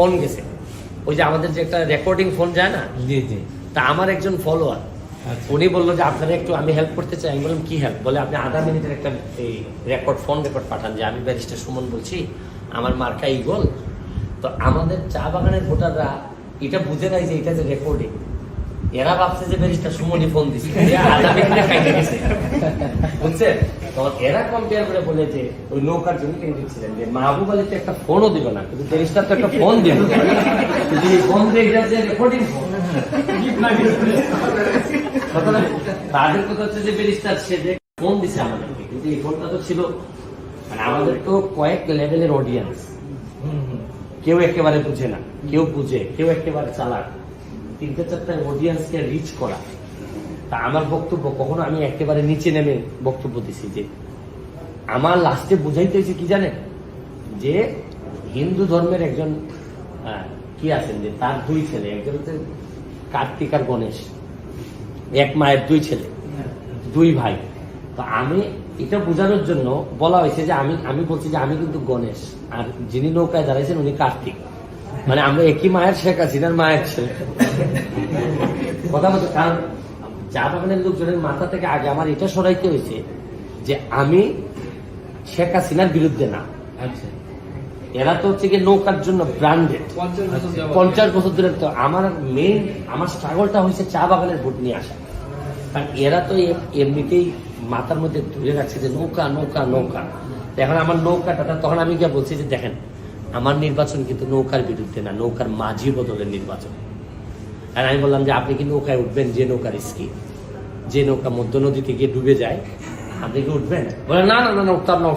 Phone গেছে, ওই যে আমাদের যে একটা রেকর্ডিং ফোন যায় না, জি জি। তা আমার একজন ফলোয়ার উনি বললো যে আপনারা একটু আমি হেল্প করতে চাই। আমি বললাম কি হেল্প? বলে আপনি আধা মিনিটের একটা এই ফোন রেকর্ড পাঠান যে আমি ব্যারিস্টার সুমন বলছি, আমার মার্কা ইগল। তো আমাদের চা বাগানের ভোটাররা এটা বুঝে নাই যে এটা যে রেকর্ডিং, এরা ভাবছে যে ব্যারিস্টার সুমনই ফোন দিচ্ছে, আধা মিনিটে খাইতে গেছে, বুঝছেন? তখন এরা কম্পেয়ার করে বলে যে ওই নৌকার জন্য ক্যান্ডিডেট ছিলেন যে মাহবুব আলী তো একটা ফোনও দিল না, কিন্তু ব্যারিস্টার তো একটা ফোন দিল, ফোন দিয়ে রেকর্ডিং ফোন। তাদের কথা হচ্ছে যে ব্যারিস্টার সে যে ফোন দিছে আমাদেরকে, কিন্তু এই ফোনটা তো ছিল মানে আমাদের তো কয়েক লেভেলের অডিয়েন্স, কেউ একেবারে বুঝে না, কেউ বুঝে, কেউ একেবারে চালাক, 3-4টা অডিয়েন্সকে রিচ করা। তা আমার বক্তব্য কখনো আমি একেবারে নিচে নেমে বক্তব্য দিছি যে আমার লাস্টে বুঝাইতে হয়েছে কি জানেন, যে হিন্দু ধর্মের একজন কি আছেন যে তার 2 ছেলে, একজন হচ্ছে কার্তিক আর গণেশ, এক মায়ের 2 ছেলে, 2 ভাই। তো আমি এটা বোঝানোর জন্য বলা হয়েছে যে আমি বলছি যে আমি কিন্তু গণেশ, আর যিনি নৌকায় দাঁড়াইছেন উনি কার্তিক, মানে আমরা একই মায়ের, শেখ হাসিনার মায়ের ছেলে। কথা বলতে, কারণ চা বাগানের লোকজনের মাথা থেকে আগে আমার এটা সরাইতে হয়েছে যে আমি শেখ হাসিনার বিরুদ্ধে না। আচ্ছা, এরা তো হচ্ছে গিয়ে নৌকার জন্য ব্র্যান্ডেড 50 বছর ধরে। তো আমার মেইন আমার স্ট্রাগলটা হয়েছে চা বাগানের ভোট নিয়ে আসা, কারণ এরা তো এমনিতেই মাথার মধ্যে ধরে রাখছে যে নৌকা নৌকা নৌকা। এখন আমার নৌকাটা, তখন আমি গিয়ে বলছি যে দেখেন আমার নির্বাচন কিন্তু নৌকার বিরুদ্ধে না, নৌকার মাঝি বদলের নির্বাচন। আর আমি বললাম যে আপনি কি নৌকায় উঠবেন যে নৌকার স্কিম, যে নৌকা মধ্য নদীতে গিয়ে ডুবে যায়, আপনি কি উঠবেন? বলে না না না, উঠতাম না।